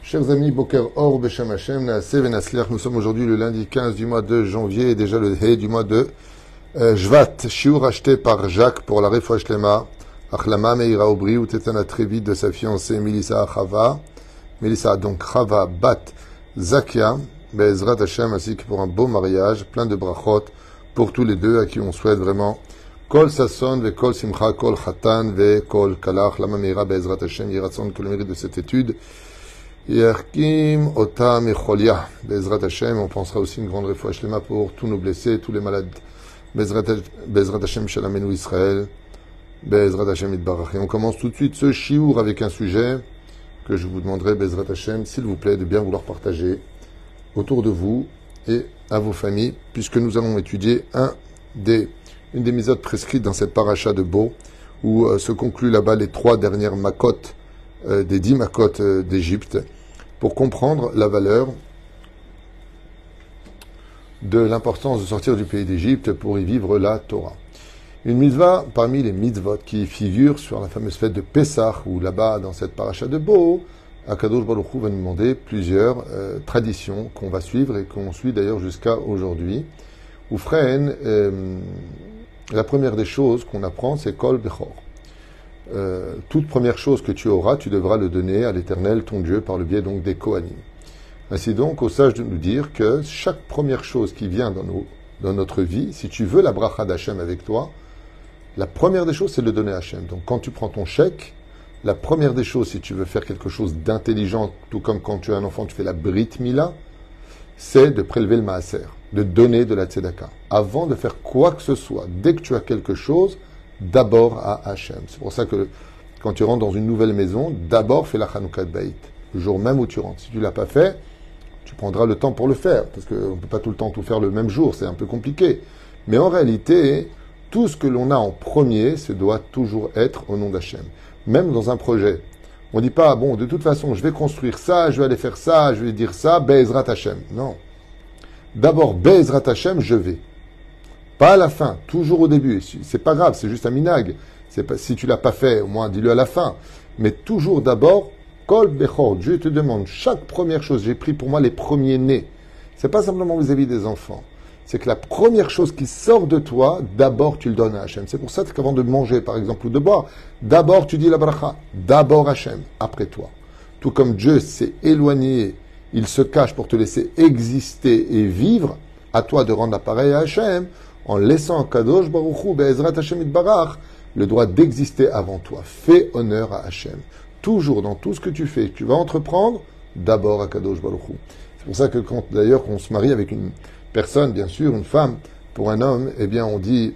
Chers amis, Boker Or, Beshem Hashem, Naaseh Venasliach, nous sommes aujourd'hui le lundi 15 du mois de janvier et déjà le He du mois de Shvat. Shiur acheté par Jacques pour la Refoua Shlema, Achlama Meira Obri, ou Tetana très vite de sa fiancée Melissa Chava. Melissa donc Chava Bat Zakia, Be'ezrat Hashem, ainsi que pour un beau mariage, plein de brachot pour tous les deux à qui on souhaite vraiment Kol Sasson, Ve Kol Simcha, Kol Chatan, Ve Kol Kalach, Lama Meira Be'ezrat Hashem, Yiratson, que le mérite de cette étude. Yerkim Ota Mecholia, Bezrat Hashem, on pensera aussi une grande refoua shlema pour tous nos blessés, tous les malades. Bezrat Hashem Shalamenu Israël, Bezrat Hashem Itbarach. Et on commence tout de suite ce shiur avec un sujet que je vous demanderai, Bezrat Hashem, s'il vous plaît, de bien vouloir partager autour de vous et à vos familles, puisque nous allons étudier une des méthodes prescrites dans cette paracha de Bo, où se concluent là-bas les 3 dernières makot des 10 makot d'Égypte, pour comprendre la valeur de l'importance de sortir du pays d'Égypte pour y vivre la Torah. Une mitzvah parmi les mitzvot qui figurent sur la fameuse fête de Pessah, où là-bas, dans cette paracha de Bo, Akadosh Baruch Hu va nous demander plusieurs traditions qu'on va suivre et qu'on suit d'ailleurs jusqu'à aujourd'hui. Ou Freine, la première des choses qu'on apprend, c'est Kol Bechor. Toute première chose que tu auras, tu devras le donner à l'Éternel, ton Dieu, par le biais donc des Kohanim. Ainsi donc, au sage de nous dire que chaque première chose qui vient dans notre vie, si tu veux la bracha d'Hachem avec toi, la première des choses, c'est de le donner à Hachem. Donc quand tu prends ton chèque, la première des choses, si tu veux faire quelque chose d'intelligent, tout comme quand tu es un enfant, tu fais la Brit Mila, c'est de prélever le Maaser, de donner de la Tzedaka. Avant de faire quoi que ce soit, dès que tu as quelque chose, d'abord à Hachem. C'est pour ça que quand tu rentres dans une nouvelle maison, d'abord fais la Chanukah Beit, le jour même où tu rentres. Si tu ne l'as pas fait, tu prendras le temps pour le faire, parce qu'on ne peut pas tout le temps tout faire le même jour, c'est un peu compliqué. Mais en réalité, tout ce que l'on a en premier, ça doit toujours être au nom d'Hachem. Même dans un projet. On ne dit pas, bon, de toute façon, je vais construire ça, je vais aller faire ça, je vais dire ça, Be'ezrat Hachem. Non. D'abord, Be'ezrat Hachem, je vais. Pas à la fin, toujours au début. C'est pas grave, c'est juste un minag. Si tu l'as pas fait, au moins dis-le à la fin. Mais toujours d'abord, Kol Bechor. Dieu te demande chaque première chose. J'ai pris pour moi les premiers-nés. C'est pas simplement vis-à-vis des enfants. C'est que la première chose qui sort de toi, d'abord tu le donnes à Hachem. C'est pour ça qu'avant de manger, par exemple, ou de boire, d'abord tu dis la bracha. D'abord Hachem, après toi. Tout comme Dieu s'est éloigné, il se cache pour te laisser exister et vivre, à toi de rendre l'appareil à Hachem, en laissant Kadosh Baruch Hu, Be'ezrat Hashem Itbarach, le droit d'exister avant toi. Fais honneur à Hachem. Toujours dans tout ce que tu fais, tu vas entreprendre, d'abord à Kadosh Baruch Hu. C'est pour ça que quand d'ailleurs on se marie avec une personne, bien sûr, une femme, pour un homme, eh bien on dit,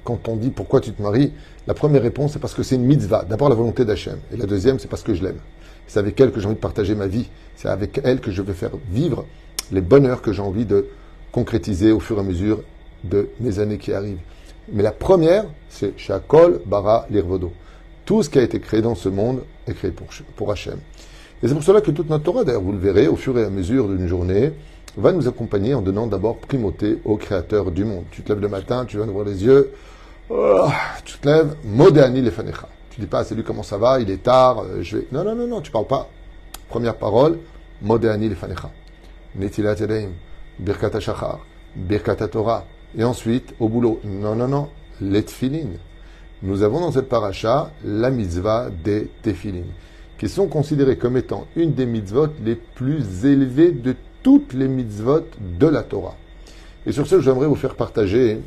quand on dit pourquoi tu te maries, la première réponse c'est parce que c'est une mitzvah. D'abord la volonté d'Hachem. Et la deuxième c'est parce que je l'aime. C'est avec elle que j'ai envie de partager ma vie. C'est avec elle que je veux faire vivre les bonheurs que j'ai envie de concrétiser au fur et à mesure de mes années qui arrivent. Mais la première, c'est Shakol Bara Lirvodo. Tout ce qui a été créé dans ce monde est créé pour Hachem. Et c'est pour cela que toute notre Torah, d'ailleurs, vous le verrez, au fur et à mesure d'une journée, va nous accompagner en donnant d'abord primauté au Créateur du monde. Tu te lèves le matin, tu viens d'ouvrir les yeux, tu te lèves, Modéani Lefanecha. Tu dis pas, salut, comment ça va, il est tard, je vais... Non, tu parles pas. Première parole, Modéani Lefanecha. Netilat Yadayim. Birkat HaShachar, Birkat HaTorah, et ensuite, au boulot. Non, les tefilin. Nous avons dans cette paracha la mitzvah des tefilin, qui sont considérées comme étant une des mitzvot les plus élevées de toutes les mitzvot de la Torah. Et sur ce, j'aimerais vous faire partager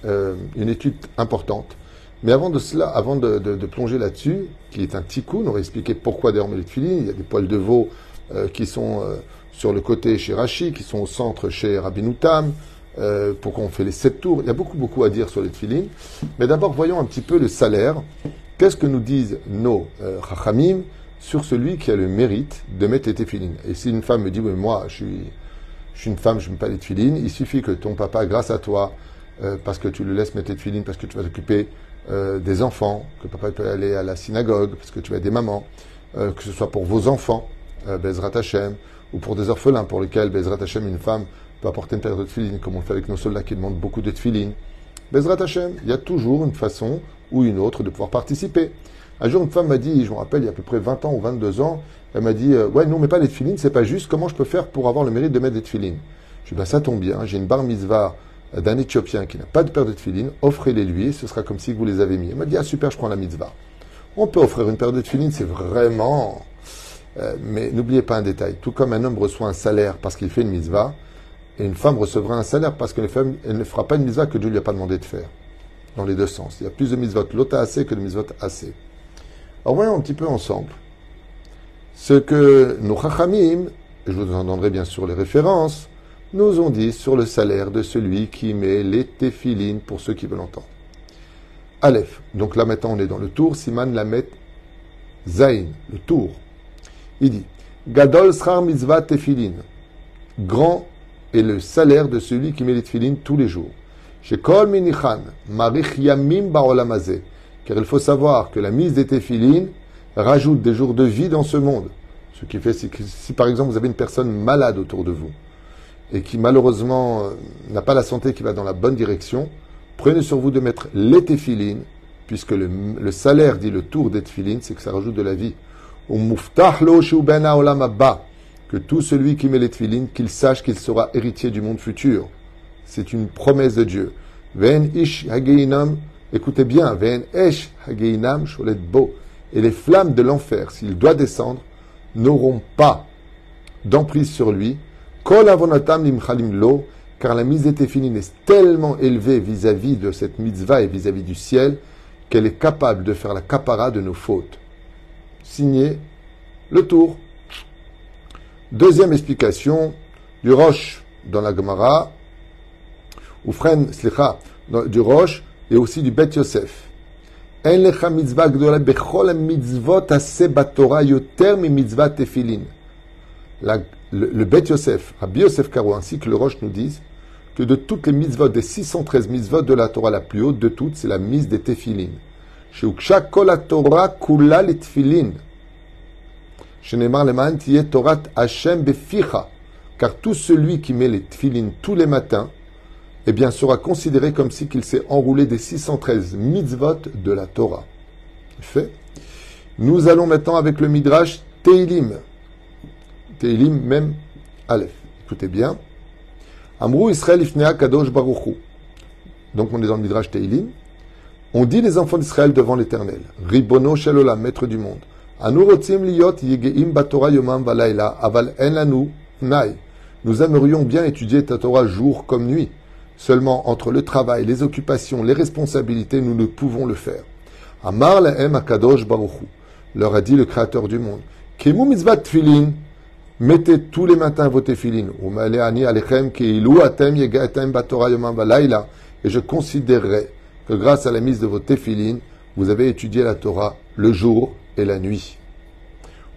une étude importante. Mais avant de cela, avant de plonger là-dessus, qui est un tikkun, on va expliquer pourquoi d'ailleurs les tefilin. Il y a des poils de veau qui sont... sur le côté chez Rashi, qui sont au centre chez Rabbeinu Tam, pourquoi on fait les 7 tours. Il y a beaucoup à dire sur les tefilin. Mais d'abord, voyons un petit peu le salaire. Qu'est-ce que nous disent nos chachamim sur celui qui a le mérite de mettre les tefilin? Et si une femme me dit, oui, moi, je suis une femme, je ne mets pas les tefilin, il suffit que ton papa, grâce à toi, parce que tu le laisses mettre les tefilin, parce que tu vas t'occuper des enfants, que papa peut aller à la synagogue, parce que tu as des mamans, que ce soit pour vos enfants, Bezrat Hashem, ou pour des orphelins pour lesquels, Bezrat Hashem, une femme peut apporter une paire de tefilin, comme on le fait avec nos soldats qui demandent beaucoup de tefilin. Bezrat Hashem, il y a toujours une façon ou une autre de pouvoir participer. Un jour, une femme m'a dit, je me rappelle, il y a à peu près 20 ans ou 22 ans, elle m'a dit, ouais, nous on met pas les tefilines, c'est pas juste, comment je peux faire pour avoir le mérite de mettre des tefilines? Je lui ai dit, bah ça tombe bien, j'ai une bar mitzvah d'un Éthiopien qui n'a pas de paire de tefilines, offrez-les lui, ce sera comme si vous les avez mis. Elle m'a dit, ah super, je prends la mitzvah. On peut offrir une paire de tefilines, c'est vraiment... mais n'oubliez pas un détail, tout comme un homme reçoit un salaire parce qu'il fait une mitzvah, et une femme recevra un salaire parce qu'elle ne fera pas une mitzvah que Dieu ne lui a pas demandé de faire. Dans les deux sens. Il y a plus de mitzvot lota assez que de mitzvot assez. Alors voyons un petit peu ensemble ce que nos chachamim, et je vous en donnerai bien sûr les références, nous ont dit sur le salaire de celui qui met les téphilines pour ceux qui veulent entendre. Aleph. Donc là maintenant on est dans le tour. Siman Lamet Zain, le tour. Il dit Gadol Srar Mitzvah Téphilin. Grand est le salaire de celui qui met les téphilines tous les jours. Chez Kol Minichan, Marich Yamim Baolamazé. Car il faut savoir que la mise des téphilines rajoute des jours de vie dans ce monde. Ce qui fait que si par exemple vous avez une personne malade autour de vous et qui malheureusement n'a pas la santé qui va dans la bonne direction, prenez sur vous de mettre les téphilines, puisque le salaire dit le tour des téphilines, c'est que ça rajoute de la vie. Que tout celui qui met les téphilines, qu'il sache qu'il sera héritier du monde futur. C'est une promesse de Dieu. Ven ish hageinam, écoutez bien, ven esh hageinam sholet bo. Et les flammes de l'enfer, s'il doit descendre, n'auront pas d'emprise sur lui. Kol avonatam limchalim lo, car la mise des téphilines est tellement élevée vis-à-vis de cette mitzvah et vis-à-vis du ciel, qu'elle est capable de faire la kapara de nos fautes. Signé le tour. Deuxième explication du Rosh dans la Gemara, ou Fren, slicha, du Rosh et aussi du Bet Yosef. En lecha mitzvah gdola bechol mitzvot ase batora yoter mi mitzvah tefilin. Le Bet Yosef, Rabbi Yosef Karo, ainsi que le Rosh nous disent que de toutes les mitzvot, des 613 mitzvot de la Torah, la plus haute de toutes, c'est la mise des tefilin. Chez Uksha kol la Torah kula les tefilin. Chez Neymar Leman tiye Torat Hashem beficha. Car tout celui qui met les tefilin tous les matins, eh bien, sera considéré comme si qu'il s'est enroulé des 613 mitzvot de la Torah. Fait. Nous allons maintenant avec le Midrash Teilim. Teilim, même Aleph. Écoutez bien. Amrou Israël ifnea kadosh baruchu. Donc on est dans le Midrash Teilim. On dit les enfants d'Israël devant l'Éternel. Ribono shel olam, maître du monde. Anu rotzim liyot yegeim batorah yomam valayla, aval en lanu nai. Nous aimerions bien étudier ta Torah jour comme nuit. Seulement entre le travail, les occupations, les responsabilités, nous ne pouvons le faire. Amar lahem akadosh baruchu. Leur a dit le Créateur du monde. Kemu mitzvat tfilin. Mettez tous les matins vos tefilin. Umaleani alechem keilu atem yegatem batorah yomam valayla. Et je considérerai que grâce à la mise de vos tefilin, vous avez étudié la Torah le jour et la nuit.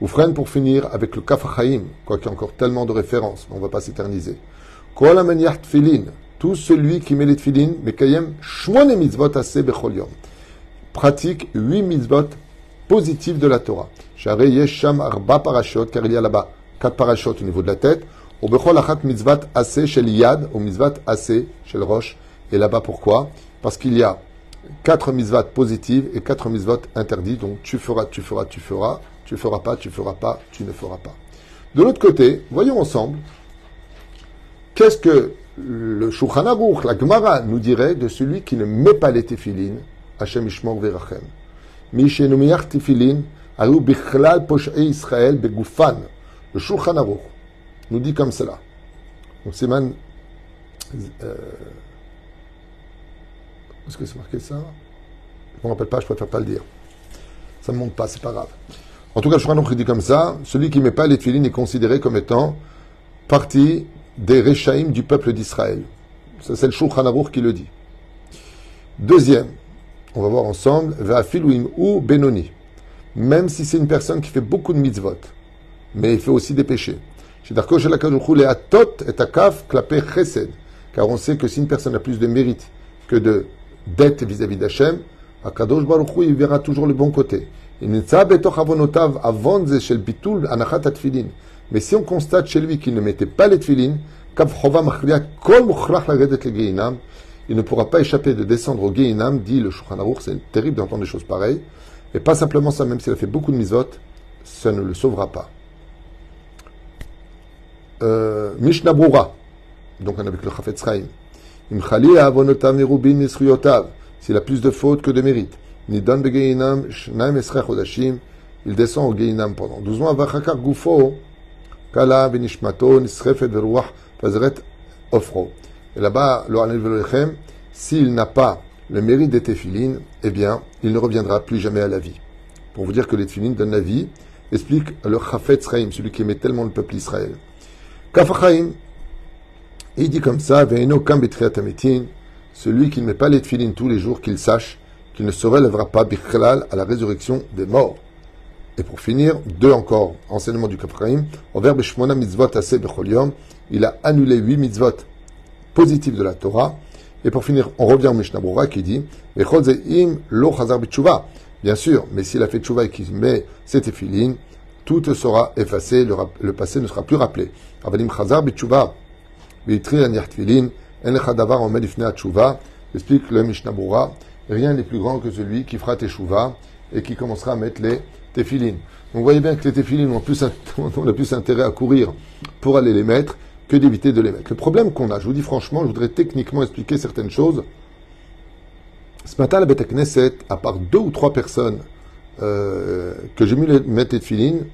Oufren pour finir avec le Kaf HaChaim, quoi qu'il y a encore tellement de références, mais on ne va pas s'éterniser. Kol amaniach tefilin. Tout celui qui met les tefilin, mekayem shmone mitzvot ase bechol yom. Pratique 8 mitzvot positifs de la Torah. Sharei yesh sham arba parashot, car il y a là-bas 4 parashot au niveau de la tête. Ou bechol achat mitzvot ase shel yad, ou mitzvot ase shel rosh. Et là-bas pourquoi? Parce qu'il y a 4 mitzvot positives et 4 mitzvot interdits. Donc tu feras, tu feras, tu feras. Tu feras pas, tu feras pas, tu ne feras pas. De l'autre côté, voyons ensemble, qu'est-ce que le Shulchan Aruch, la Gemara, nous dirait de celui qui ne met pas les tefilin, Hashem Ishmor Verachem. Mi shenumiach tefilin, ayu bichlal posh'ei Israël begufan. Le Shulchan Aruch nous dit comme cela. Donc c'est man... Est-ce que c'est marqué ça? Je ne me rappelle pas, je préfère pas le dire. Ça ne monte pas, c'est pas grave. En tout cas, le Shulchan Aruch dit comme ça, celui qui ne met pas les tefilin est considéré comme étant partie des Rechaïm du peuple d'Israël. Ça, c'est le Shulchan Aruch qui le dit. Deuxième, on va voir ensemble, Ve'afiluim ou Benoni. Même si c'est une personne qui fait beaucoup de mitzvot, mais il fait aussi des péchés. Car on sait que si une personne a plus de mérite que de dette vis-à-vis d'Hachem, Akadosh Baruch Hu, il verra toujours le bon côté. Mais si on constate chez lui qu'il ne mettait pas les tefilin, il ne pourra pas échapper de descendre au Gehinam, dit le Shulchan Aruch, c'est terrible d'entendre des choses pareilles. Et pas simplement ça, même s'il a fait beaucoup de mitzvot, ça ne le sauvera pas. Mishnah Brura, donc on a avec le Chafetz Chaim. Imchali avonotav merubin misruyotav, s'il a plus de fautes que de mérites. Nidan begeinam shnaim esrei chodashim, il descend au Geinam pendant 12 mois. Vachakar gufo kala benishmato nisrefet veruach fazeret ofro. Et là-bas, lo anel velo lechem, s'il n'a pas le mérite des téphilines, eh bien, il ne reviendra plus jamais à la vie. Pour vous dire que les téphilines donnent la vie, explique le Chafetz Chaim, celui qui aimait tellement le peuple Israël. Kaf Chaim, il dit comme ça, Ve'eno kam betriat hametin, celui qui ne met pas les téphilines tous les jours, qu'il sache qu'il ne se relèvera pas bichlal à la résurrection des morts. Et pour finir, deux encore, enseignement du Kaf Chaim, au verbe shmona mitzvot aseh bechol yom, il a annulé 8 mitzvot positifs de la Torah. Et pour finir, on revient au Mishnah Brura qui dit Vechol ze'im lo chazar b'tshuva. Bien sûr, mais s'il a fait tchouva et qu'il met ses téphilines, tout sera effacé, le passé ne sera plus rappelé. Avalim chazar b'tshuva v'yitri aniach tefilin en lecha davar omed ifnei tchouva. Explique le Mishnah Brura, rien n'est plus grand que celui qui fera teshuva et qui commencera à mettre les téphilines. Donc vous voyez bien que les téphilines ont le plus intérêt à courir pour aller les mettre que d'éviter de les mettre. Le problème qu'on a, je vous dis franchement, je voudrais techniquement expliquer certaines choses. Ce matin, à la Beth Knesset, à part 2 ou 3 personnes que j'ai mis mettre les téphilines,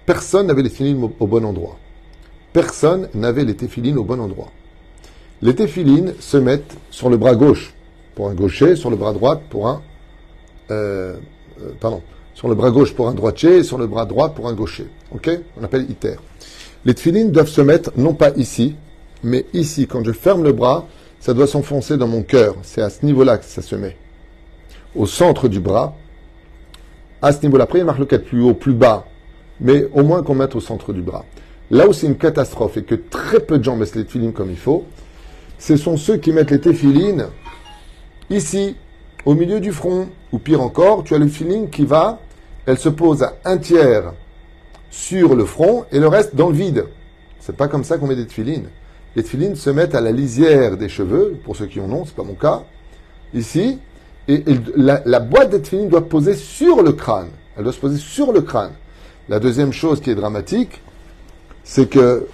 personne n'avait les téphilines au bon endroit. Personne n'avait les téphilines au bon endroit. Les téphilines se mettent sur le bras gauche pour un gaucher, sur le bras droit pour un... sur le bras gauche pour un droitier et sur le bras droit pour un gaucher. Ok? On appelle iter. Les téphilines doivent se mettre, non pas ici, mais ici. Quand je ferme le bras, ça doit s'enfoncer dans mon cœur. C'est à ce niveau-là que ça se met. Au centre du bras. À ce niveau-là. Après, il marque le 4 plus haut, plus bas. Mais au moins qu'on mette au centre du bras. Là où c'est une catastrophe et que très peu de gens mettent les téphilines comme il faut, ce sont ceux qui mettent les téphilines ici, au milieu du front. Ou pire encore, tu as le téphilin qui va, elle se pose à un tiers sur le front et le reste dans le vide. C'est pas comme ça qu'on met des téphilines. Les téphilines se mettent à la lisière des cheveux, pour ceux qui en ont, c'est pas mon cas, ici, et la boîte des téphilines doit poser sur le crâne. Elle doit se poser sur le crâne. La deuxième chose qui est dramatique, c'est que,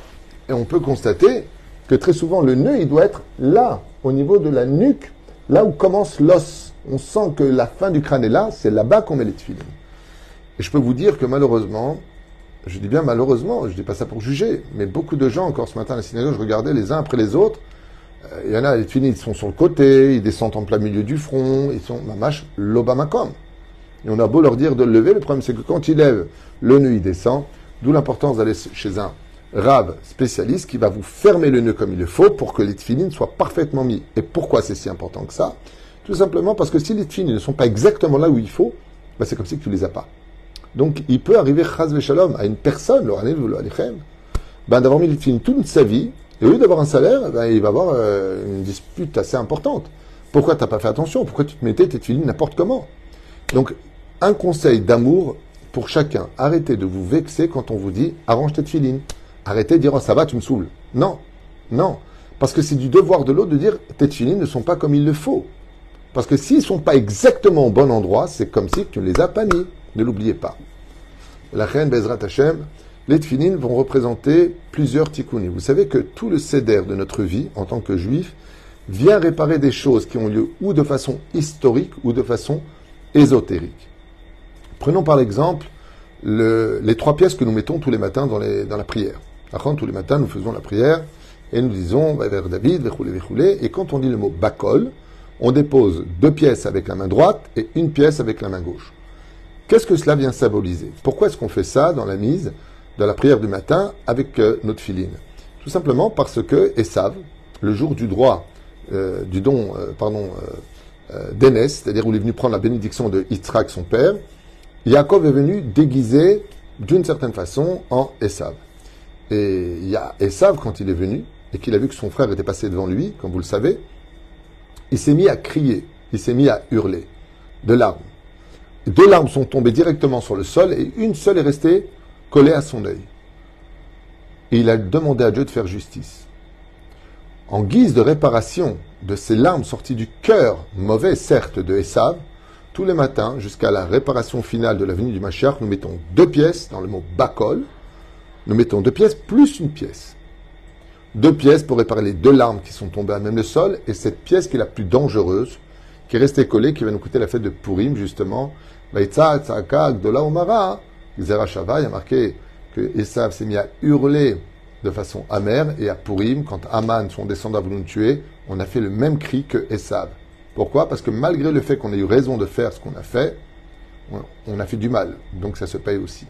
et on peut constater que très souvent le nœud, il doit être là, au niveau de la nuque, là où commence l'os. On sent que la fin du crâne est là, c'est là-bas qu'on met les téphilines. Et je peux vous dire que malheureusement, je dis bien malheureusement, je ne dis pas ça pour juger, mais beaucoup de gens, encore ce matin à la synagogue, je regardais les uns après les autres, il y en a, les téphilines, ils sont sur le côté, ils descendent en plein milieu du front, ils sont mamash l'obamakom. Et on a beau leur dire de le lever, le problème c'est que quand ils lèvent, le nœud il descend, d'où l'importance d'aller chez un rave spécialiste qui va vous fermer le nœud comme il le faut pour que les téphilines soient parfaitement mis. Et pourquoi c'est si important que ça? Tout simplement parce que si les téphilines ne sont pas exactement là où il faut, ben c'est comme si tu ne les as pas. Donc, il peut arriver, chaz v'shalom, à une personne, d'avoir mis les téphilines toute sa vie, et au lieu d'avoir un salaire, il va avoir une dispute assez importante. Pourquoi tu n'as pas fait attention? Pourquoi tu te mettais tes téphilines n'importe comment? Donc, un conseil d'amour pour chacun. Arrêtez de vous vexer quand on vous dit « arrange tes téphilines ». Arrêtez de dire « oh, ça va, tu me saoules ». Non, non. Parce que c'est du devoir de l'autre de dire « tes téphilines ne sont pas comme il le faut ». Parce que s'ils ne sont pas exactement au bon endroit, c'est comme si tu ne les as pas mis. Ne l'oubliez pas. La reine Bezrat Hashem, les téphilines vont représenter plusieurs tikkunim. Vous savez que tout le seder de notre vie, en tant que juif, vient réparer des choses qui ont lieu ou de façon historique ou de façon ésotérique. Prenons par exemple les 3 pièces que nous mettons tous les matins dans la prière. Tous les matins, nous faisons la prière et nous disons vers David, vechoulé, vechoulé. Et quand on dit le mot bakol, on dépose 2 pièces avec la main droite et 1 pièce avec la main gauche. Qu'est-ce que cela vient symboliser? Pourquoi est-ce qu'on fait ça dans la mise de la prière du matin avec notre téphilin? Tout simplement parce que Esav, le jour du droit, du don, d'Énès, c'est-à-dire où il est venu prendre la bénédiction de Yitzhak, son père, Yaakov est venu déguisé d'une certaine façon en Esav. Et il y a Esav, quand il est venu, et qu'il a vu que son frère était passé devant lui, comme vous le savez, il s'est mis à crier, il s'est mis à hurler, de larmes. 2 larmes sont tombées directement sur le sol et une seule est restée collée à son œil. Et il a demandé à Dieu de faire justice. En guise de réparation de ces larmes sorties du cœur mauvais, certes, de Esav, tous les matins, jusqu'à la réparation finale de la venue du Mashiach, nous mettons 2 pièces, dans le mot bakol, nous mettons 2 pièces plus une pièce. 2 pièces pour réparer les 2 larmes qui sont tombées à même le sol, et cette pièce qui est la plus dangereuse, qui est restée collée, qui va nous coûter la fête de Purim, justement. Vaïtsa, Tzaka, Gdola, Omara, Zera Shava, il y a marqué que Esav s'est mis à hurler de façon amère, et à Purim, quand Aman, son descendant, a voulu nous tuer, on a fait le même cri que Esav. Pourquoi? Parce que malgré le fait qu'on ait eu raison de faire ce qu'on a fait, on a fait du mal. Donc ça se paye aussi.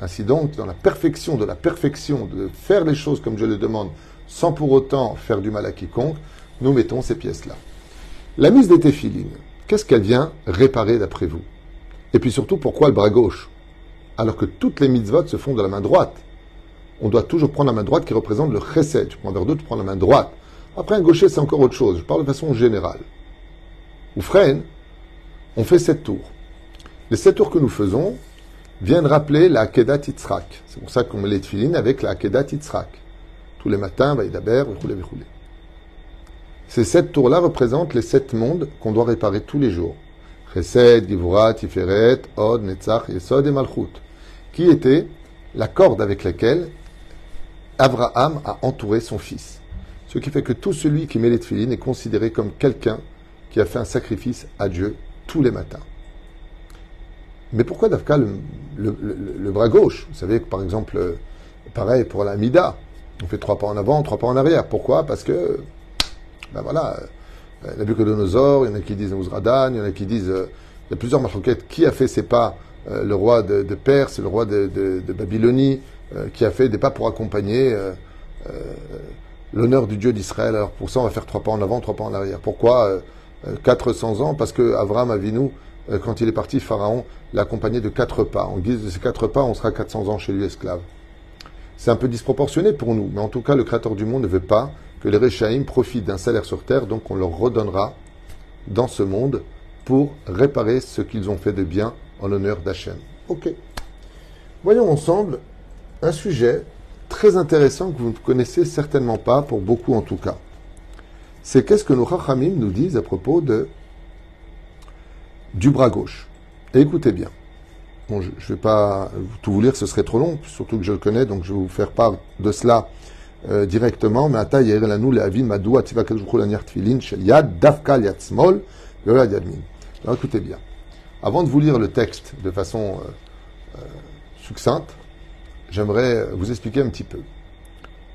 Ainsi donc, dans la perfection de faire les choses comme je le demande, sans pour autant faire du mal à quiconque, nous mettons ces pièces-là. La mise des téphilines, qu'est-ce qu'elle vient réparer d'après vous? Et puis surtout, pourquoi le bras gauche? Alors que toutes les mitzvot se font de la main droite. On doit toujours prendre la main droite qui représente le chesed. Tu prends un verre d'eau, tu prends la main droite. Après, un gaucher, c'est encore autre chose. Je parle de façon générale. Ou freine, on fait 7 tours. Les 7 tours que nous faisons viennent rappeler la Akedat Yitzhak. C'est pour ça qu'on met les tefilines avec la Akedat Yitzhak. Tous les matins, Vaïdaber, Vichoulé, Vichoulé. Ces 7 tours-là représentent les 7 mondes qu'on doit réparer tous les jours. Chesed, Givura, Tiferet, Od, Netzach, Yesod et Malchut. Qui était la corde avec laquelle Abraham a entouré son fils. Ce qui fait que tout celui qui met les tefilines est considéré comme quelqu'un qui a fait un sacrifice à Dieu tous les matins. Mais pourquoi Dafka le bras gauche? Vous savez que par exemple, pareil pour la Mida, on fait 3 pas en avant, 3 pas en arrière. Pourquoi? Parce que, ben voilà, Nabucodonosor, il y en a qui disent Ouzradan, il y en a qui disent, il y a plusieurs marloquettes, qui a fait ces pas? Le roi de Perse, le roi de Babylonie, qui a fait des pas pour accompagner l'honneur du Dieu d'Israël. Alors pour ça, on va faire 3 pas en avant, 3 pas en arrière. Pourquoi 400 ans? Parce que Abraham Avinu, quand il est parti, Pharaon l'a accompagné de 4 pas. En guise de ces 4 pas, on sera 400 ans chez lui esclave. C'est un peu disproportionné pour nous, mais en tout cas, le Créateur du monde ne veut pas que les Réchaïm profitent d'un salaire sur terre, donc on leur redonnera dans ce monde pour réparer ce qu'ils ont fait de bien en l'honneur d'Hachem. Ok. Voyons ensemble un sujet très intéressant que vous ne connaissez certainement pas, pour beaucoup en tout cas. C'est qu'est-ce que nos Chachamim nous disent à propos du bras gauche. Et écoutez bien. Bon, je ne vais pas tout vous lire, ce serait trop long, surtout que je le connais, donc je vais vous faire part de cela directement. Mais ata yair lanu le'avin madou ativa kadosh baruch hu laniach tefilin shel yad dafka al yad smol ve'lo yad yamin. Alors écoutez bien. Avant de vous lire le texte de façon succincte, j'aimerais vous expliquer un petit peu.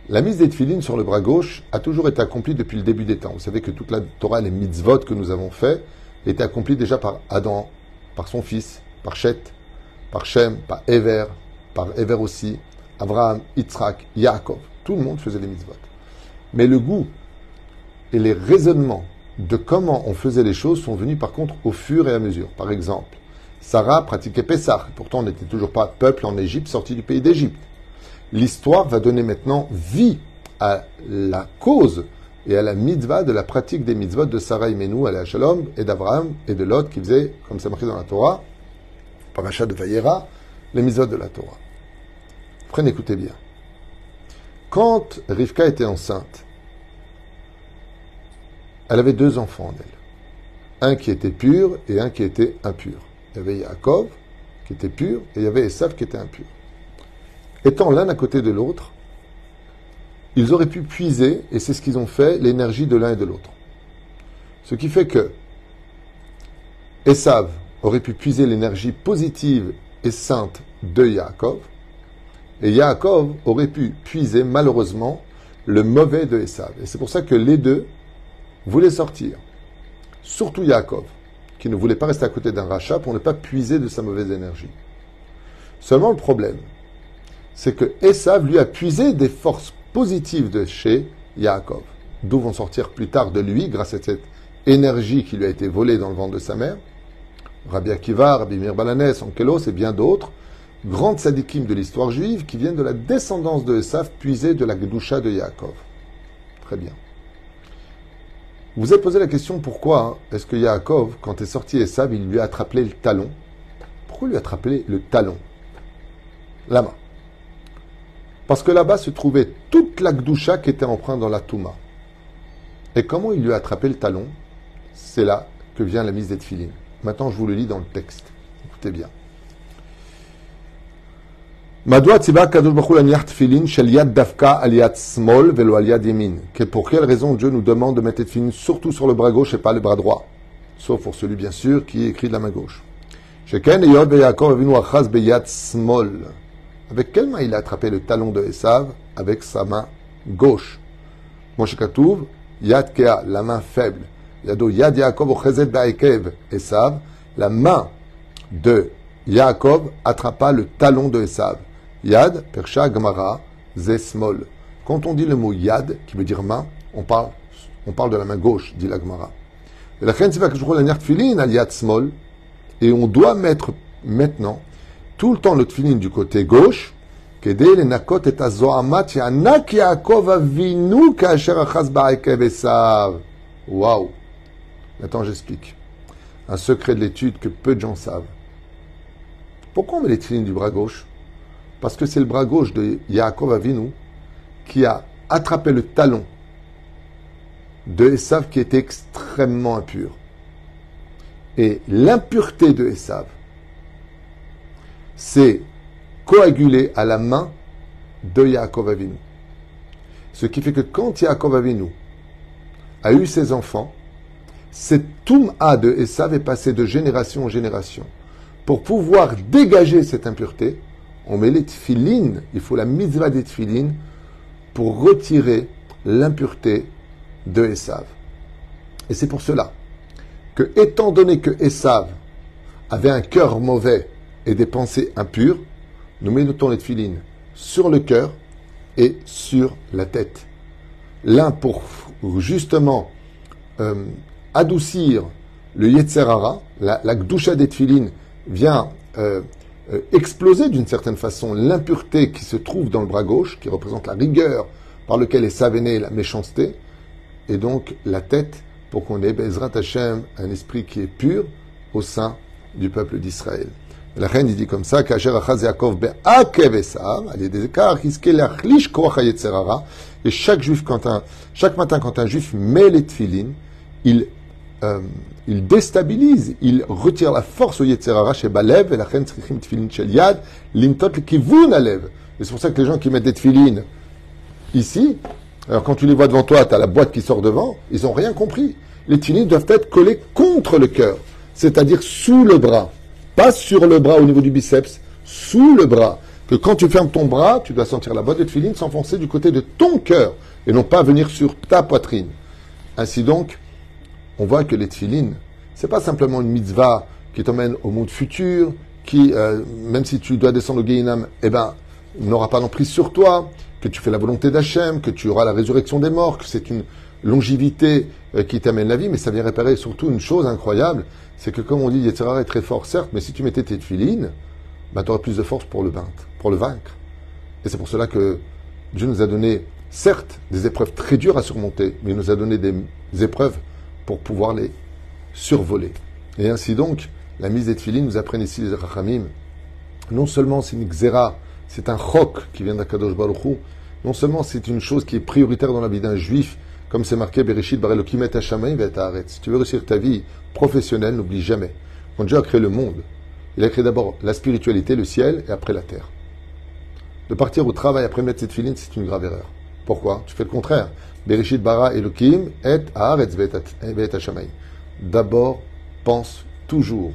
La mise des tefilines sur le bras gauche a toujours été accomplie depuis le début des temps. Vous savez que toute la Torah, les mitzvot que nous avons fait, étaient accomplis déjà par Adam, par son fils, par Chet, par Shem, par Ever aussi, Abraham, Yitzhak, Yaakov. Tout le monde faisait les mitzvot. Mais le goût et les raisonnements de comment on faisait les choses sont venus par contre au fur et à mesure. Par exemple, Sarah pratiquait Pessah. Pourtant, on n'était toujours pas peuple en Égypte, sorti du pays d'Égypte. L'histoire va donner maintenant vie à la cause et à la mitzvah de la pratique des mitzvot de Sarah Imenu, aléa Shalom, et d'Abraham et de Lot qui faisaient, comme c'est marqué dans la Torah, Parashat de Vayera, les mitzvot de la Torah. Prenez, écoutez bien. Quand Rivka était enceinte, elle avait 2 enfants en elle. Un qui était pur et un qui était impur. Il y avait Yaakov qui était pur et il y avait Esav qui était impur. Étant l'un à côté de l'autre, ils auraient pu puiser, et c'est ce qu'ils ont fait, l'énergie de l'un et de l'autre. Ce qui fait que Esav aurait pu puiser l'énergie positive et sainte de Yaakov, et Yaakov aurait pu puiser malheureusement le mauvais de Esav. Et c'est pour ça que les deux voulaient sortir. Surtout Yaakov, qui ne voulait pas rester à côté d'un rachat pour ne pas puiser de sa mauvaise énergie. Seulement le problème, c'est que Esav lui a puisé des forces positives de chez Yaakov, d'où vont sortir plus tard de lui, grâce à cette énergie qui lui a été volée dans le ventre de sa mère, Rabbi Akiva, Rabbi Meir Balanès, Onkelos et bien d'autres, grandes sadikim de l'histoire juive qui viennent de la descendance de Esav, puisée de la Gdusha de Yaakov. Très bien. Vous avez posé la question, pourquoi est-ce que Yaakov, quand est sorti Esav, il lui a attrapé le talon? Pourquoi il lui a attrapé le talon? La main. Parce que là-bas se trouvait toute la Gdusha qui était empreinte dans la Touma. Et comment il lui a attrapé le talon? C'est là que vient la mise des tefilines. Maintenant, je vous le lis dans le texte. Écoutez bien. Madwa tziva kadosh baruch hu laniach tefillin shel yad dafka al yad smol velo al yad yamin. Pour quelle raison Dieu nous demande de mettre les tefillin surtout sur le bras gauche et pas le bras droit? Sauf pour celui, bien sûr, qui est écrit de la main gauche. Sheken eyod ve Yaakov avinu achaz beyad smol. Avec quelle main il a attrapé le talon de Esav? Avec sa main gauche. Moshe Katuv, yad kea, la main faible. Yado yad Yaakov ochezet ba'ekev Esav, la main de Yaakov attrapa le talon de Esav. Yad, Persha, Gemara, Zesmol. Quand on dit le mot Yad, qui veut dire main, on parle de la main gauche, dit la Gemara. Et on doit mettre maintenant tout le temps le tefillin du côté gauche. Waouh! Maintenant j'explique. Un secret de l'étude que peu de gens savent. Pourquoi on met les tefillin du bras gauche? Parce que c'est le bras gauche de Yaakov Avinu qui a attrapé le talon de Esav qui était extrêmement impur. Et l'impureté de Esav s'est coagulée à la main de Yaakov Avinu. Ce qui fait que quand Yaakov Avinu a eu ses enfants, cette toum'a de Esav est passée de génération en génération. Pour pouvoir dégager cette impureté, on met les tefillin, il faut la mitzvah des tefillin pour retirer l'impureté de Esav. Et c'est pour cela que, étant donné que Esav avait un cœur mauvais et des pensées impures, nous mettons les tefillin sur le cœur et sur la tête. L'un pour justement adoucir le Yetzer Hara, la Gdusha des tefillin vient exploser d'une certaine façon l'impureté qui se trouve dans le bras gauche, qui représente la rigueur par laquelle Esav est né, la méchanceté, et donc la tête, pour qu'on ait Bezrat Hashem, un esprit qui est pur au sein du peuple d'Israël. La reine il dit comme ça, et chaque matin quand un juif met les tefillin, il déstabilise, il retire la force au Yetzer Hara chez Balev, et la reine tzrichim tefillin shel yad, lintot l'kivun alev. Et c'est pour ça que les gens qui mettent des tefillin ici, alors quand tu les vois devant toi, tu as la boîte qui sort devant, ils n'ont rien compris. Les tefillin doivent être collés contre le cœur, c'est-à-dire sous le bras. Pas sur le bras au niveau du biceps, sous le bras. Que quand tu fermes ton bras, tu dois sentir la boîte de tefillin s'enfoncer du côté de ton cœur et non pas venir sur ta poitrine. Ainsi donc, on voit que les tefillin, c'est pas simplement une mitzvah qui t'emmène au monde futur, qui, même si tu dois descendre au Gehinam, n'aura pas d'emprise sur toi, que tu fais la volonté d'Hachem, que tu auras la résurrection des morts, que c'est une longévité qui t'amène la vie, mais ça vient réparer surtout une chose incroyable, c'est que comme on dit, Yetzer Hara est très fort, certes, mais si tu mettais tes tefillin, tu auras plus de force pour le vaincre. Et c'est pour cela que Dieu nous a donné, certes, des épreuves très dures à surmonter, mais il nous a donné des épreuves pour pouvoir les survoler. Et ainsi donc, la mise des tefillin nous apprennent ici les Rachamim. Non seulement c'est une xéra, c'est un chok qui vient d'Akadosh Baruch Hu, non seulement c'est une chose qui est prioritaire dans la vie d'un juif, comme c'est marqué Bereshit bar Elokim et Hashamayim ve'et haaretz. Si tu veux réussir ta vie professionnelle, n'oublie jamais. Quand Dieu a créé le monde, il a créé d'abord la spiritualité, le ciel, et après la terre. De partir au travail après mettre cette tefillin, c'est une grave erreur. Pourquoi? Tu fais le contraire. Bereshit bara Elokim et haaretz ve'et Hashamayim. D'abord, pense toujours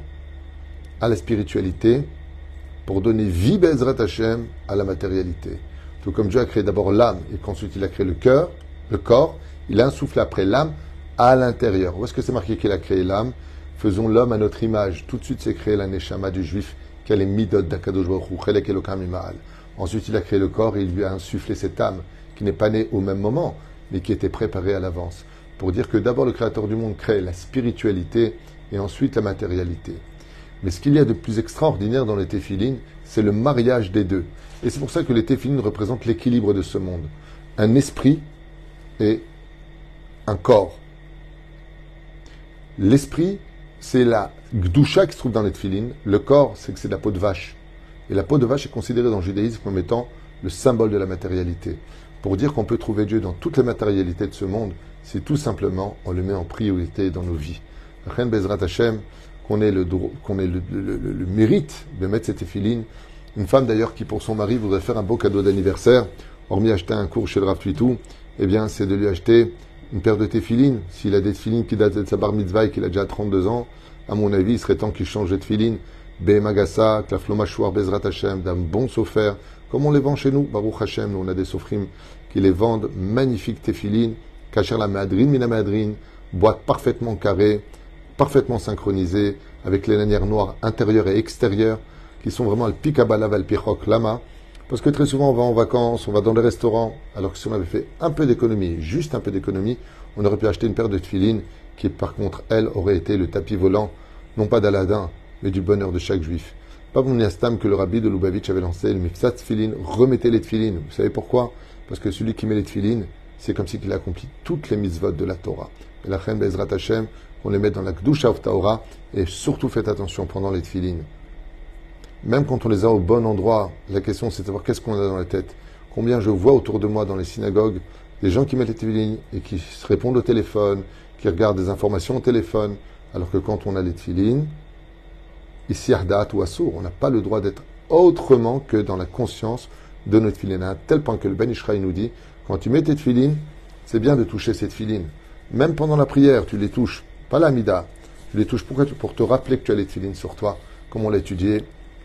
à la spiritualité pour donner vie Bezrat Hashem à la matérialité. Tout comme Dieu a créé d'abord l'âme et qu'ensuite il a créé le cœur, le corps, il a insoufflé après l'âme à l'intérieur. Où est-ce que c'est marqué qu'il a créé l'âme? Faisons l'homme à notre image. Tout de suite, c'est créé la neshama du juif, qui a les midot d'Akadosh Baruch Hu, chelek elokam ima'al. Ensuite, il a créé le corps et il lui a insufflé cette âme, qui n'est pas née au même moment, mais qui était préparée à l'avance. Pour dire que d'abord, le Créateur du monde crée la spiritualité et ensuite la matérialité. Mais ce qu'il y a de plus extraordinaire dans les téphilines, c'est le mariage des deux. Et c'est pour ça que les téphilines représentent l'équilibre de ce monde. Un esprit et un corps. L'esprit, c'est la gdusha qui se trouve dans les téphilines. Le corps, c'est que c'est de la peau de vache. Et la peau de vache est considérée dans le judaïsme comme étant le symbole de la matérialité. Pour dire qu'on peut trouver Dieu dans toutes les matérialités de ce monde, c'est tout simplement, on le met en priorité dans nos vies. Chen Bezrat Hashem, qu'on ait le mérite de mettre cette tefilin. Une femme d'ailleurs qui pour son mari voudrait faire un beau cadeau d'anniversaire, hormis acheter un cours chez le Rav Twitou, eh bien c'est de lui acheter une paire de tefilin. S'il a des tefilin qui datent de sa bar mitzvah et qu'il a déjà 32 ans, à mon avis, il serait temps qu'il change de tefilin. Behemagasa, Klaflomashouar, Bezrat Hashem, d'un bon sofer, comme on les vend chez nous, Baruch Hashem, nous on a des sofrim qui les vendent, magnifiques tefilin, Kacher la Madrin, Mina Madrin, boîte parfaitement carrée, parfaitement synchronisée, avec les lanières noires intérieures et extérieures, qui sont vraiment al pikabalav al pichok lama, parce que très souvent on va en vacances, on va dans les restaurants, alors que si on avait fait un peu d'économie, juste un peu d'économie, on aurait pu acheter une paire de tefilin, qui par contre, elle, aurait été le tapis volant, non pas d'Aladin, mais du bonheur de chaque juif. Pas mon yastam que le rabbi de Lubavitch avait lancé, le mifsat tefilin, remettez les tefilin. Vous savez pourquoi? Parce que celui qui met les tefilin, c'est comme s'il accomplit toutes les mitzvot de la Torah. Et la reine Bezrat Hashem, qu'on les mette dans la Kedusha of Torah, et surtout faites attention pendant les tefilin. Même quand on les a au bon endroit, la question c'est de savoir qu'est-ce qu'on a dans la tête. Combien je vois autour de moi dans les synagogues, des gens qui mettent les tefilin et qui se répondent au téléphone, qui regardent des informations au téléphone, alors que quand on a les tefilin, ici Ardaat ou Assour, on n'a pas le droit d'être autrement que dans la conscience de notre tefilin. À tel point que le Ben Ishraï nous dit, quand tu mets tes tefilin, c'est bien de toucher ces tefilin. Même pendant la prière, tu les touches. Pas l'amida. Tu les touches pourquoi? Pour te rappeler que tu as les tefilin sur toi, comme on l'a étudié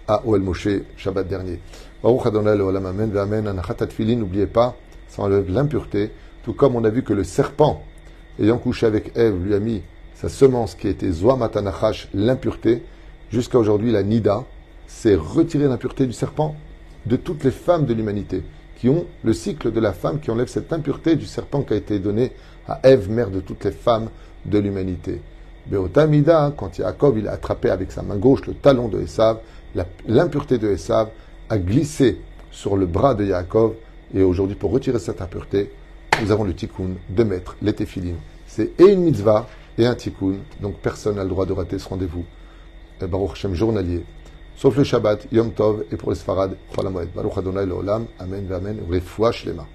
à Oel Moshe, Shabbat dernier. Baruch Adonai Leolam Amen Ve'Amen. Anachat tefilin, n'oubliez pas, ça enlève l'impureté. Tout comme on a vu que le serpent, ayant couché avec Ève, lui a mis sa semence qui était Zoa Matanachash, l'impureté. Jusqu'à aujourd'hui, la Nida, c'est retirer l'impureté du serpent de toutes les femmes de l'humanité, qui ont le cycle de la femme qui enlève cette impureté du serpent qui a été donné à Ève, mère de toutes les femmes de l'humanité. Beotamida, quand Yaakov il a attrapé avec sa main gauche le talon de Esav, l'impureté de Esav a glissé sur le bras de Yaakov, et aujourd'hui, pour retirer cette impureté, nous avons le tikkun de mettre les tefilin. C'est et une mitzvah et un tikkun, donc personne n'a le droit de rater ce rendez-vous. Baruch Hashem journalier, sauf le Shabbat, Yom Tov, et pour les Sfarad, Chol HaMoed. Baruch Adonai Leolam, Amen, Amen, Refoua Shlema.